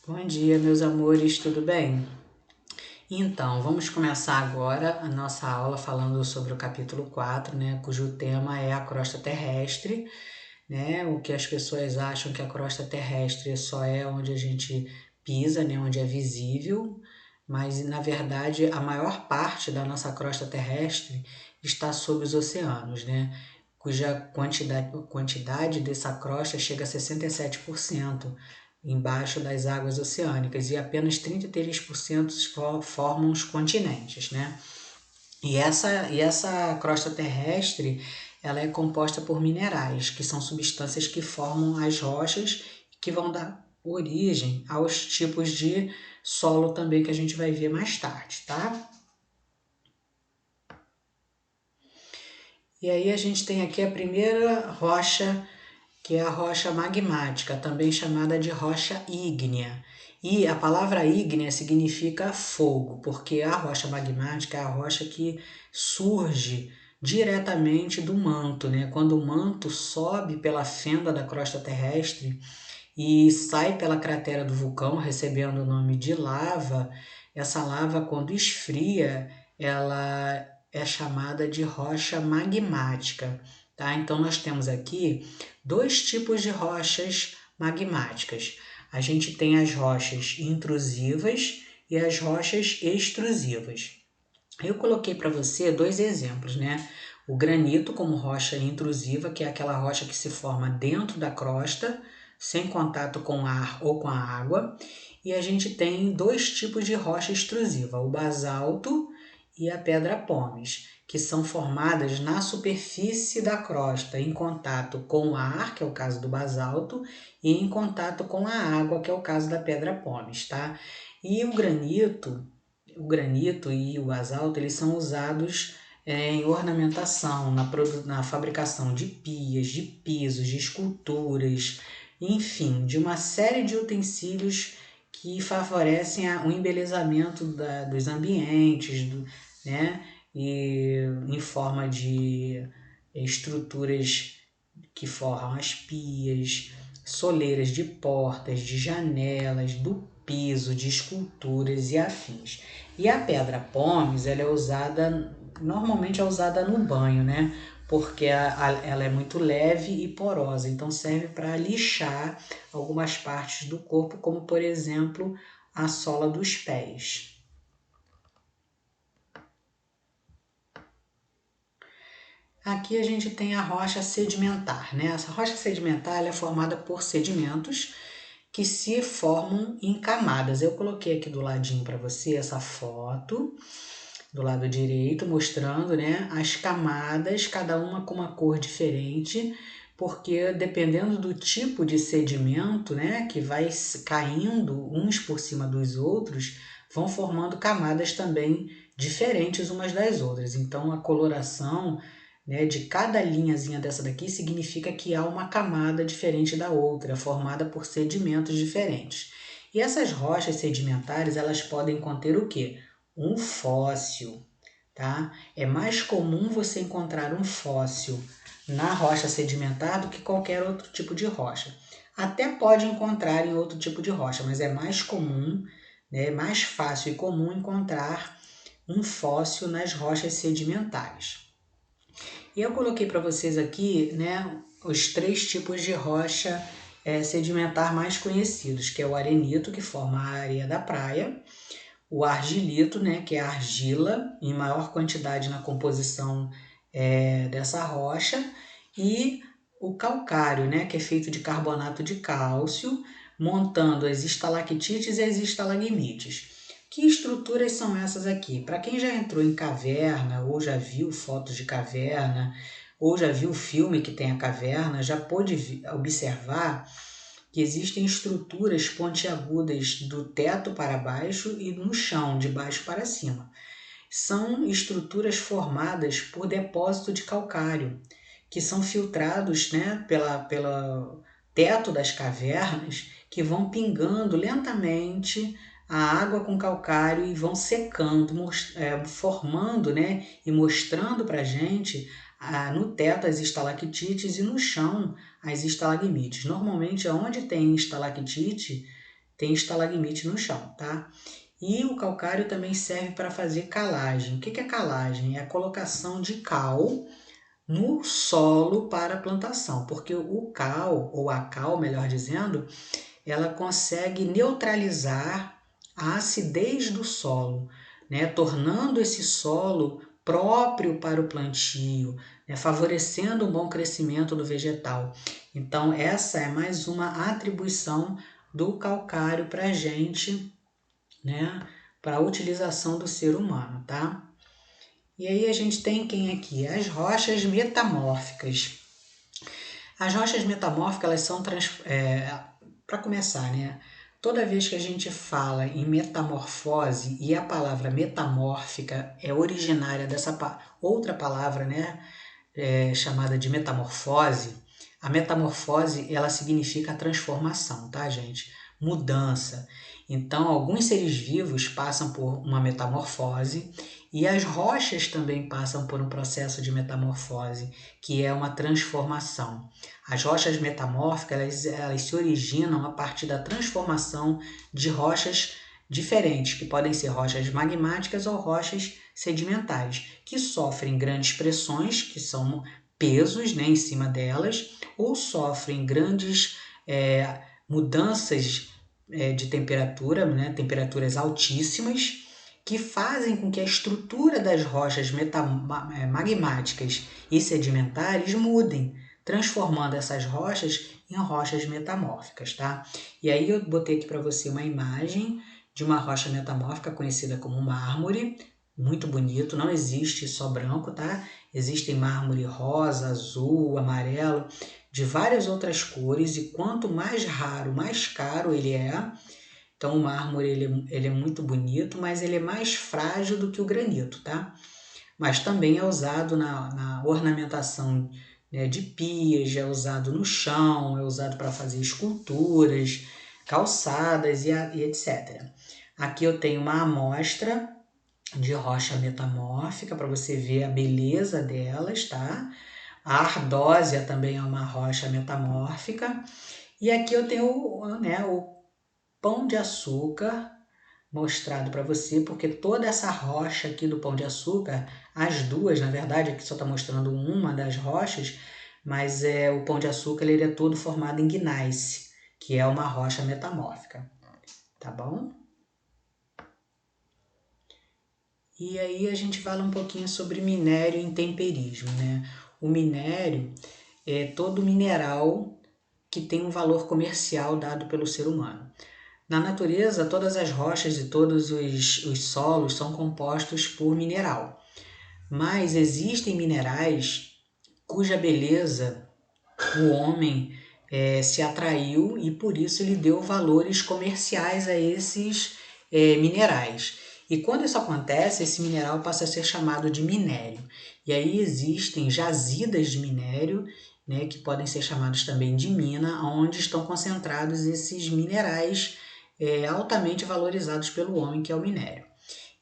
Bom dia, meus amores, tudo bem? Então, vamos começar agora a nossa aula falando sobre o capítulo 4, né, cujo tema é a crosta terrestre, né? O que as pessoas acham que a crosta terrestre só é onde a gente pisa, né, onde é visível, mas na verdade a maior parte da nossa crosta terrestre está sob os oceanos, né? Cuja quantidade dessa crosta chega a 67% embaixo das águas oceânicas e apenas 33% formam os continentes, né? E essa crosta terrestre, ela é composta por minerais, que são substâncias que formam as rochas que vão dar origem aos tipos de solo também que a gente vai ver mais tarde, tá? E aí a gente tem aqui a primeira rocha, que é a rocha magmática, também chamada de rocha ígnea. E a palavra ígnea significa fogo, porque a rocha magmática é a rocha que surge diretamente do manto, né? Quando o manto sobe pela fenda da crosta terrestre e sai pela cratera do vulcão, recebendo o nome de lava, essa lava, quando esfria, ela é chamada de rocha magmática, tá? Então nós temos aqui dois tipos de rochas magmáticas. A gente tem as rochas intrusivas e as rochas extrusivas. Eu coloquei para você dois exemplos, né? O granito como rocha intrusiva, que é aquela rocha que se forma dentro da crosta, sem contato com o ar ou com a água. E a gente tem dois tipos de rocha extrusiva, o basalto e a pedra pómez, que são formadas na superfície da crosta, em contato com o ar, que é o caso do basalto, e em contato com a água, que é o caso da pedra pómez, tá? E o granito e o basalto, eles são usados em ornamentação, na fabricação de pias, de pisos, de esculturas, enfim, de uma série de utensílios que favorecem o embelezamento dos ambientes, né? E em forma de estruturas que forram as pias, soleiras de portas, de janelas, do piso, de esculturas e afins. E a pedra pómez, ela é usada, normalmente é usada no banho, né? Porque ela é muito leve e porosa, então serve para lixar algumas partes do corpo, como por exemplo a sola dos pés. Aqui a gente tem a rocha sedimentar, né? Essa rocha sedimentar ela é formada por sedimentos que se formam em camadas. Eu coloquei aqui do ladinho para você essa foto, do lado direito, mostrando, né, as camadas, cada uma com uma cor diferente, porque dependendo do tipo de sedimento, né, que vai caindo uns por cima dos outros, vão formando camadas também diferentes umas das outras. Então a coloração, né, de cada linhazinha dessa daqui significa que há uma camada diferente da outra, formada por sedimentos diferentes. E essas rochas sedimentares, elas podem conter o quê? Um fóssil, tá? É mais comum você encontrar um fóssil na rocha sedimentar do que qualquer outro tipo de rocha. Até pode encontrar em outro tipo de rocha, mas é mais comum, né, mais fácil e comum encontrar um fóssil nas rochas sedimentares. E eu coloquei para vocês aqui, né, os três tipos de rocha sedimentar mais conhecidos, que é o arenito, que forma a areia da praia, o argilito, né, que é a argila em maior quantidade na composição dessa rocha, e o calcário, né, que é feito de carbonato de cálcio, montando as estalactites e as estalagmites. Que estruturas são essas aqui? Para quem já entrou em caverna, ou já viu fotos de caverna, ou já viu o filme que tem a caverna, já pôde observar que existem estruturas pontiagudas do teto para baixo e no chão, de baixo para cima. São estruturas formadas por depósito de calcário, que são filtrados, né, pelo teto das cavernas, que vão pingando lentamente a água com calcário e vão secando, formando, né, e mostrando para a gente no teto as estalactites e no chão as estalagmites. Normalmente, onde tem estalactite, tem estalagmite no chão, tá? E o calcário também serve para fazer calagem. O que é calagem? É a colocação de cal no solo para a plantação, porque o cal, ou a cal, melhor dizendo, ela consegue neutralizar a acidez do solo, né, tornando esse solo próprio para o plantio, né, favorecendo o bom crescimento do vegetal. Então, essa é mais uma atribuição do calcário para a gente, né, para a utilização do ser humano, tá? E aí a gente tem quem aqui? As rochas metamórficas. As rochas metamórficas, elas são, para começar, né? Toda vez que a gente fala em metamorfose e a palavra metamórfica é originária dessa outra palavra, né? Chamada de metamorfose, a metamorfose ela significa transformação, tá, gente? Mudança. Então, alguns seres vivos passam por uma metamorfose e as rochas também passam por um processo de metamorfose, que é uma transformação. As rochas metamórficas elas se originam a partir da transformação de rochas diferentes, que podem ser rochas magmáticas ou rochas sedimentares, que sofrem grandes pressões, que são pesos, né, em cima delas, ou sofrem grandes mudanças de temperatura, né, temperaturas altíssimas, que fazem com que a estrutura das rochas magmáticas e sedimentares mudem, transformando essas rochas em rochas metamórficas, tá? E aí eu botei aqui para você uma imagem de uma rocha metamórfica conhecida como mármore, muito bonito, não existe só branco, tá? Existem mármore rosa, azul, amarelo, de várias outras cores, e quanto mais raro, mais caro ele é. Então o mármore ele é muito bonito, mas ele é mais frágil do que o granito, tá? Mas também é usado na ornamentação, né, de pias, é usado no chão, é usado para fazer esculturas, calçadas e etc. Aqui eu tenho uma amostra de rocha metamórfica para você ver a beleza delas, tá? A ardósia também é uma rocha metamórfica. E aqui eu tenho, né, o pão de açúcar mostrado para você, porque toda essa rocha aqui do pão de açúcar, as duas, na verdade, aqui só está mostrando uma das rochas, mas o pão de açúcar ele é todo formado em gneiss, que é uma rocha metamórfica, tá bom? E aí a gente fala um pouquinho sobre minério e intemperismo, né? O minério é todo mineral que tem um valor comercial dado pelo ser humano. Na natureza, todas as rochas e todos os solos são compostos por mineral, mas existem minerais cuja beleza o homem se atraiu e por isso ele deu valores comerciais a esses minerais. E quando isso acontece, esse mineral passa a ser chamado de minério. E aí existem jazidas de minério, né, que podem ser chamados também de mina, onde estão concentrados esses minerais altamente valorizados pelo homem, que é o minério.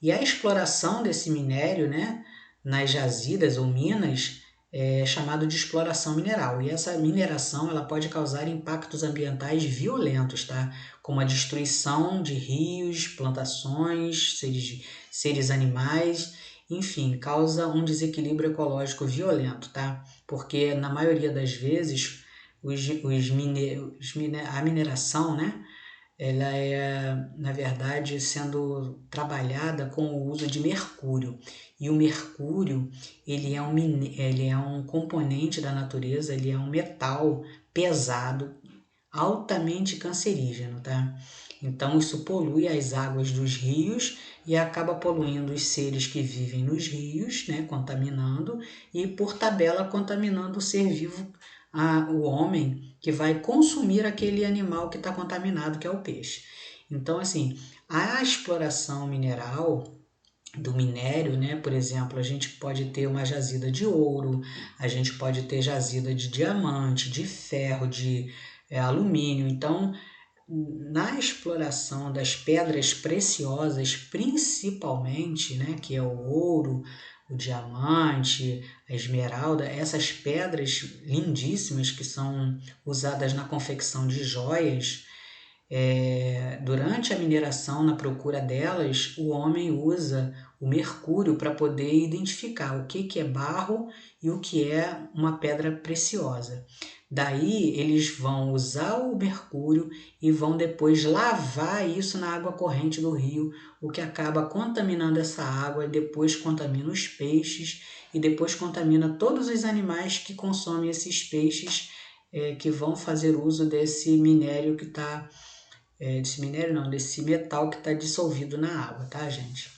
E a exploração desse minério, né, nas jazidas ou minas é chamado de exploração mineral. E essa mineração ela pode causar impactos ambientais violentos, tá? Como a destruição de rios, plantações, seres animais, enfim, causa um desequilíbrio ecológico violento, tá? Porque na maioria das vezes a mineração, né? Ela é, na verdade, sendo trabalhada com o uso de mercúrio. E o mercúrio, ele é um componente da natureza, ele é um metal pesado, altamente cancerígeno, tá? Então isso polui as águas dos rios e acaba poluindo os seres que vivem nos rios, né, contaminando e por tabela contaminando o ser vivo, o homem que vai consumir aquele animal que está contaminado, que é o peixe. Então assim, a exploração mineral do minério, né? Por exemplo, a gente pode ter uma jazida de ouro, a gente pode ter jazida de diamante, de ferro, de alumínio. Então, na exploração das pedras preciosas, principalmente, né, que é o ouro, o diamante, a esmeralda, essas pedras lindíssimas que são usadas na confecção de joias, durante a mineração, na procura delas, o homem usa o mercúrio para poder identificar o que é barro e o que é uma pedra preciosa. Daí eles vão usar o mercúrio e vão depois lavar isso na água corrente do rio, o que acaba contaminando essa água e depois contamina os peixes e depois contamina todos os animais que consomem esses peixes, que vão fazer uso desse minério que está, desse metal que está dissolvido na água, tá, gente?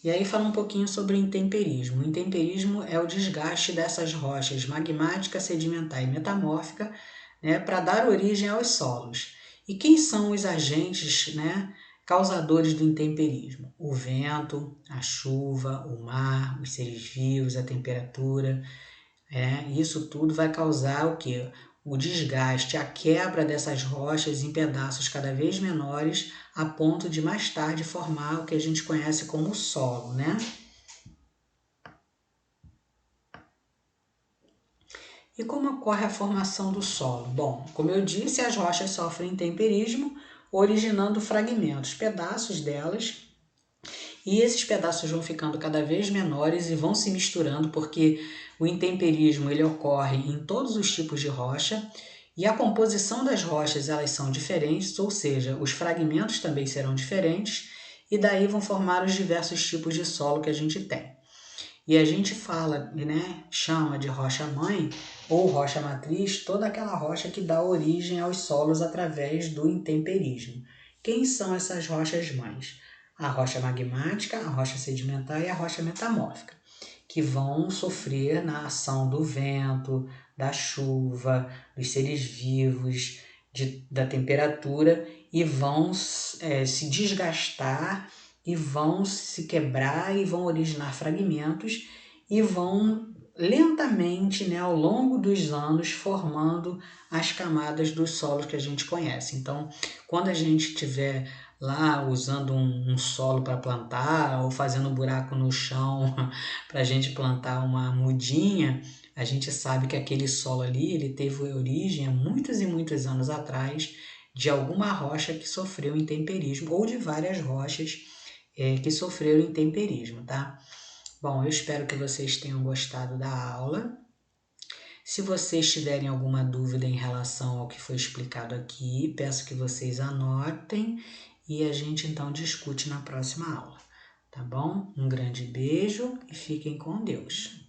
E aí fala um pouquinho sobre intemperismo. O intemperismo é o desgaste dessas rochas magmática, sedimentar e metamórfica, né, para dar origem aos solos. E quem são os agentes, né, causadores do intemperismo? O vento, a chuva, o mar, os seres vivos, a temperatura. Isso tudo vai causar o quê? O desgaste, a quebra dessas rochas em pedaços cada vez menores, a ponto de mais tarde formar o que a gente conhece como solo, né? E como ocorre a formação do solo? Bom, como eu disse, as rochas sofrem intemperismo, originando fragmentos, pedaços delas, e esses pedaços vão ficando cada vez menores e vão se misturando, porque o intemperismo ele ocorre em todos os tipos de rocha, e a composição das rochas elas são diferentes, ou seja, os fragmentos também serão diferentes, e daí vão formar os diversos tipos de solo que a gente tem. E a gente fala, né, chama de rocha-mãe ou rocha-matriz toda aquela rocha que dá origem aos solos através do intemperismo. Quem são essas rochas-mães? A rocha magmática, a rocha sedimentar e a rocha metamórfica, que vão sofrer na ação do vento, da chuva, dos seres vivos, da temperatura, e vão se desgastar e vão se quebrar e vão originar fragmentos e vão lentamente, né, ao longo dos anos, formando as camadas dos solos que a gente conhece. Então, quando a gente estiver lá usando um solo para plantar ou fazendo um buraco no chão para a gente plantar uma mudinha, a gente sabe que aquele solo ali ele teve origem há muitos e muitos anos atrás de alguma rocha que sofreu intemperismo ou de várias rochas que sofreram intemperismo, tá? Bom, eu espero que vocês tenham gostado da aula. Se vocês tiverem alguma dúvida em relação ao que foi explicado aqui, peço que vocês anotem e a gente então discute na próxima aula, tá bom? Um grande beijo e fiquem com Deus.